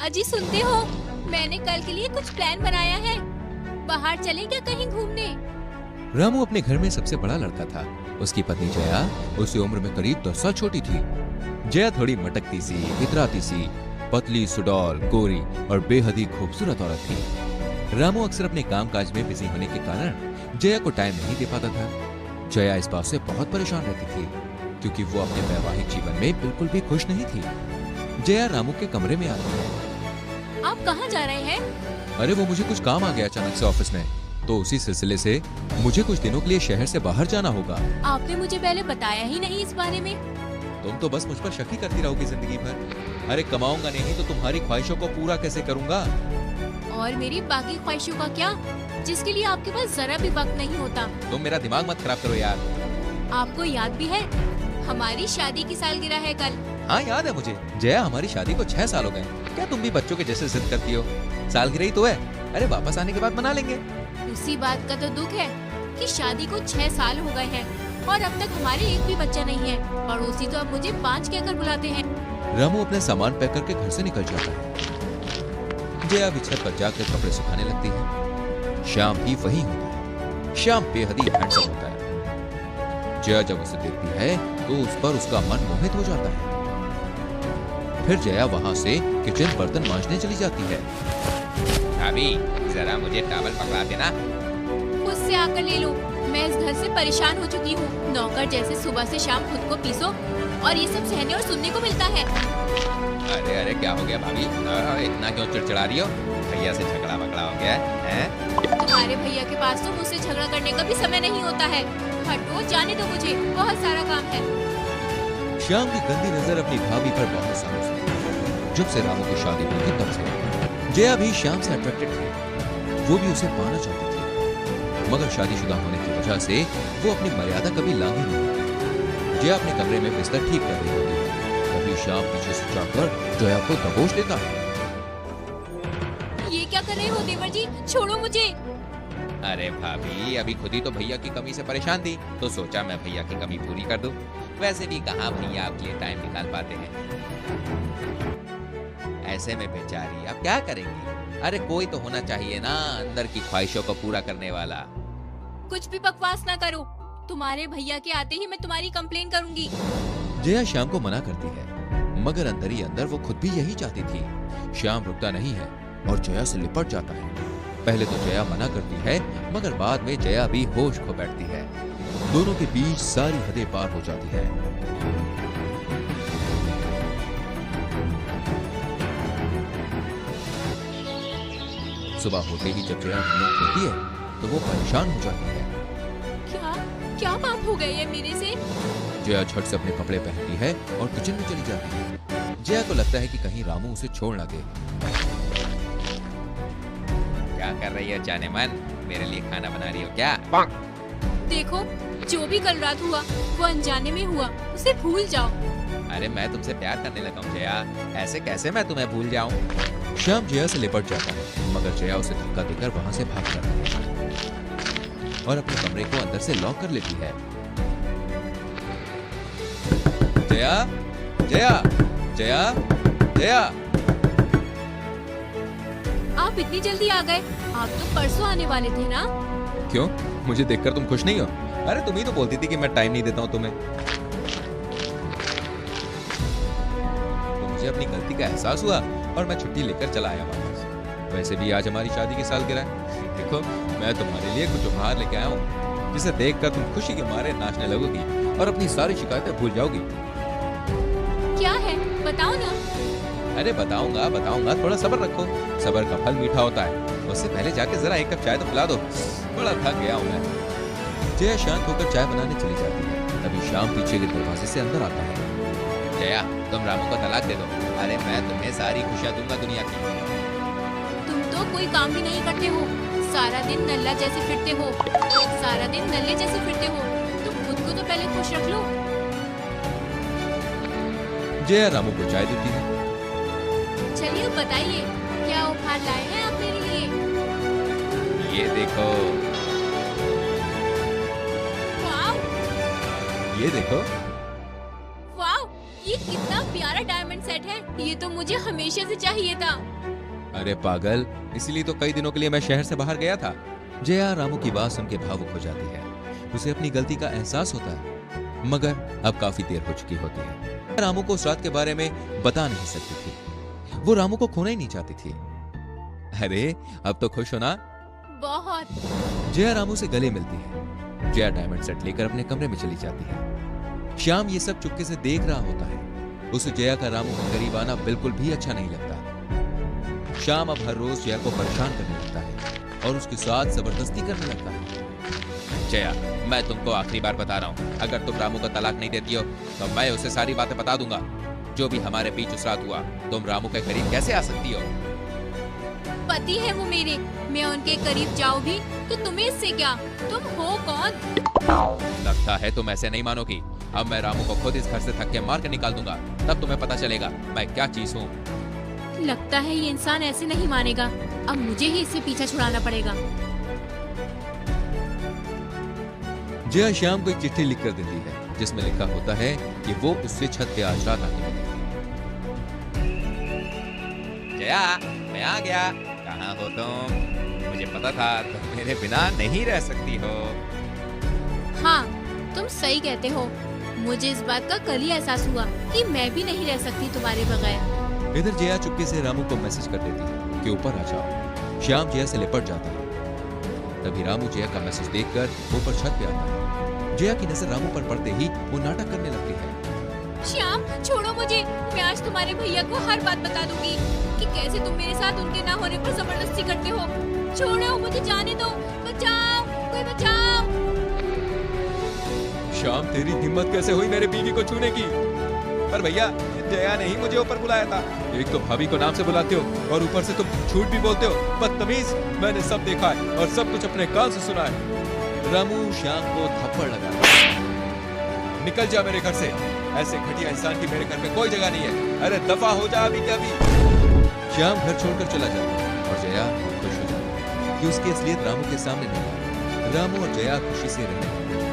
अजी सुनते हो, मैंने कल के लिए कुछ प्लान बनाया है। बाहर चलें क्या कहीं घूमने? रामू अपने घर में सबसे बड़ा लड़का था। उसकी पत्नी जया उससे उम्र में करीब 10 साल छोटी थी। जया थोड़ी मटकती सी, इतराती सी, पतली, सुडौल, गोरी और बेहद ही खूबसूरत औरत थी। रामू अक्सर अपने कामकाज में बिजी होने के कारण जया को टाइम नहीं दे पाता था। जया इस बात से बहुत परेशान रहती थी क्योंकि वो अपने वैवाहिक जीवन में बिल्कुल भी खुश नहीं थी। जया रामू के कमरे में आती है। आप कहाँ जा रहे हैं? अरे वो मुझे कुछ काम आ गया अचानक से ऑफिस में, तो उसी सिलसिले से मुझे कुछ दिनों के लिए शहर से बाहर जाना होगा। आपने मुझे पहले बताया ही नहीं इस बारे में। तुम तो बस मुझ पर शक ही करती रहोगी जिंदगी भर। अरे कमाऊंगा नहीं तो तुम्हारी ख्वाहिशों को पूरा कैसे करूंगा? और मेरी बाकी ख्वाहिशों का क्या, जिसके लिए आपके पास जरा भी वक्त नहीं होता। तुम मेरा दिमाग मत खराब करो यार। आपको याद भी है, हमारी शादी की सालगिरह है कल। हाँ याद है मुझे। जया, हमारी शादी को 6 साल हो गए। क्या तुम भी बच्चों के जैसे जिद करती हो? सालगिरह ही तो है। अरे वापस आने के बाद मना लेंगे। उसी बात का तो दुख है कि शादी को 6 साल हो गए हैं और अब तक हमारे एक भी बच्चा नहीं है। पड़ोसी तो अब मुझे 5 कहकर बुलाते हैं। रामू अपने सामान पैक करके घर से निकल जाता है। जया भी छत पर जाकर कपड़े सुखाने लगती है। श्याम भी वही होता है। श्याम बेहद ही हैंडसम होता है। जया जब उसे देखती है तो उस पर उसका मन मोहित हो जाता है। फिर जया वहाँ से किचन बर्तन मांजने चली जाती है। भाभी जरा मुझे टॉवल पकड़ा देना। मुझसे आकर ले लो, मैं इस घर से परेशान हो चुकी हूँ। नौकर जैसे सुबह से शाम खुद को पीसो और ये सब सहने और सुनने को मिलता है। अरे अरे क्या हो गया भाभी, इतना क्यों चिड़चिड़ा रही हो? भैया से झगड़ा वगड़ा हो गया है? तुम्हारे भैया के पास तो मुझसे झगड़ा करने का भी समय नहीं होता है। हटो, जाने दो, मुझे बहुत सारा काम है। श्याम की गंदी नजर अपनी भाभी पर बहुत सालों से, जब से रामू की शादी हुई थी तब से। जया भी श्याम से अट्रैक्टेड थी। वो भी उसे पाना चाहती थी, मगर शादीशुदा होने की वजह से वो अपनी मर्यादा कभी लांघी नहीं। जया अपने कमरे में बिस्तर ठीक कर रही होती है, तभी श्याम पीछे से जाकर जया को दबोच लेता है। ये क्या कर रहे हो देवर जी? छोड़ो मुझे। अरे भाभी, अभी खुद ही तो भैया की कमी से परेशान थी, तो सोचा मैं भैया की कमी पूरी कर दूं। वैसे भी कहाँ भैया आपके लिए टाइम निकाल पाते हैं। ऐसे में बेचारी अब क्या करेंगी? अरे कोई तो होना चाहिए ना अंदर की ख्वाहिशों को पूरा करने वाला। कुछ भी बकवास ना करो। तुम्हारे भैया के आते ही मैं तुम्हारी कंप्लेन करूंगी। जया श्याम को मना करती है, मगर अंदर ही अंदर वो खुद भी यही चाहती थी। श्याम रुकता नहीं है और जया से लिपट जाता है। पहले तो जया मना करती है, मगर बाद में जया भी होश खो बैठती है। दोनों के बीच सारी हदें पार हो जाती है। सुबह होते ही जब जया नींद खुलती है तो वो परेशान हो जाती है। क्या क्या बात हो गई है मेरे से? जया झट से अपने कपड़े पहनती है और किचन में चली जाती है। जया को लगता है कि कहीं रामू उसे छोड़ ना दे। क्या कर रही हो जाने मन? मेरे लिए खाना बना रही हो क्या? देखो, जो भी कल रात हुआ वो अनजाने में हुआ, उसे भूल जाओ। अरे मैं तुमसे प्यार करने लगा हूँ जया, ऐसे कैसे मैं तुम्हें भूल जाऊँ? श्याम जया से लिपट जाता है, मगर जया उसे धक्का देकर वहां से भाग जाती है और अपने कमरे को अंदर से लॉक कर लेती है। जया, जया, जया, जया। आप इतनी जल्दी आ गए? आप तो परसों आने वाले थे ना? क्यों, मुझे देखकर तुम खुश नहीं हो? अरे तुम ही तो बोलती थी कि मैं टाइम नहीं देता हूँ तुम्हें। तो मुझे अपनी गलती का एहसास हुआ और मैं छुट्टी लेकर चला आया वापस। वैसे भी आज हमारी शादी की सालगिरह है। देखो, मैं तुम्हारे लिए कुछ उपहार लेके आया हूँ, जिसे देखकर तुम खुशी के मारे नाचने लगोगी और अपनी सारी शिकायतें भूल जाओगी। क्या है, बताओ ना। अरे बताऊंगा बताऊंगा, थोड़ा सब्र रखो। सब्र का फल मीठा होता है। उससे पहले जाके जरा एक कप चाय तो पिला दो, बड़ा थक गया हूँ मैं। जया शांत होकर चाय बनाने चली जाती है। तभी श्याम पीछे के दरवाजे से अंदर आता है। जया, तुम रामू को तलाक दे दो। अरे मैं तुम्हें सारी खुशियाँ दूंगा दुनिया की। तुम तो कोई काम भी नहीं करते हो, सारा दिन नल्ला जैसे फिरते हो, सारा दिन नल्ले जैसे फिरते हो। तुम खुद को तो पहले खुश रख लो। जया रामू को चाय देती है। चलिए बताइए, क्या उपहार लाए हैं आप मेरे लिए? ये देखो। वाव, ये देखो। वाव, ये कितना प्यारा डायमंड सेट है। ये तो मुझे हमेशा से चाहिए था। अरे पागल, इसलिए तो कई दिनों के लिए मैं शहर से बाहर गया था। जया रामू की बात सुन के भावुक हो जाती है। उसे अपनी गलती का एहसास होता है, मगर अब काफी देर हो चुकी होती है। रामू को उस रात के बारे में बता नहीं सकती थी। वो रामू को खोना ही नहीं चाहती थी। अरे अब तो खुश हो ना? बहुत। जया रामू से गले मिलती है। जया डायमंड सेट लेकर अपने कमरे में चली जाती है। श्याम ये सब चुपके से देख रहा होता है। उसे जया का रामू के करीब आना बिल्कुल भी अच्छा नहीं लगता। श्याम अब हर रोज जया को परेशान करने लगता है और उसके साथ जबरदस्ती करने लगता है। जया, मैं तुमको आखिरी बार बता रहा हूँ, अगर तुम रामू को तलाक नहीं देती हो तो मैं उसे सारी बातें बता दूंगा। जो भी हमारे बीच उस रात हुआ, तुम रामू के करीब कैसे आ सकती हो? पति है वो मेरे, मैं उनके करीब जाऊं भी तो तुम्हें इससे क्या? तुम हो कौन? लगता है तुम ऐसे नहीं मानोगी। अब मैं रामू को खुद इस घर से धक्के मार के निकाल दूंगा, तब तुम्हें पता चलेगा मैं क्या चीज हूँ। लगता है ये इंसान ऐसे नहीं मानेगा। अब मुझे ही इससे पीछा छुड़ाना पड़ेगा। जया श्याम को एक चिट्ठी लिख कर देती है जिसमें लिखा होता है कि वो उससे छत पे आज रात आने वाली है। जया, मैं आ गया। कहाँ हो तुम? मुझे पता था तुम मेरे बिना नहीं रह सकती हो। हाँ, तुम सही कहते हो। मुझे इस बात का कल ही एहसास हुआ कि मैं भी नहीं रह सकती तुम्हारे बगैर। इधर जया चुपके से रामू को मैसेज कर देती है कि ऊपर आ जाओ। श्याम जया से लिपट जाता है। तभी रामू जया का मैसेज देखकर ऊपर छत पे आता है। जया की नजर रामू पर पड़ते ही वो नाटक करने लगती है। श्याम, छोड़ो मुझे। मैं आज तुम्हारे भैया को हर बात बता दूंगी कि कैसे तुम मेरे साथ उनके ना होने पर जबरदस्ती करते हो। छोड़ो मुझे, जाने दो। बचाओ, कोई बचाओ। श्याम, तेरी हिम्मत कैसे हुई मेरे बीवी को छूने की? पर भैया, जया ने ही मुझे ऊपर बुलाया था। एक तो भाभी को नाम से बुलाते हो और ऊपर से तुम झूठ भी बोलते हो। बदतमीज, मैंने सब देखा है और सब कुछ अपने कान से सुना है। रामू श्याम को थप्पड़ लगाता है। निकल जा मेरे घर से। ऐसे घटिया इंसान की मेरे घर में कोई जगह नहीं है। अरे दफा हो जा अभी के अभी। श्याम घर छोड़कर चला जाता है और जया खुश हो जाती है कि उसकी असलियत रामू के सामने नहीं है। रामू और जया खुशी से रहने लगते हैं।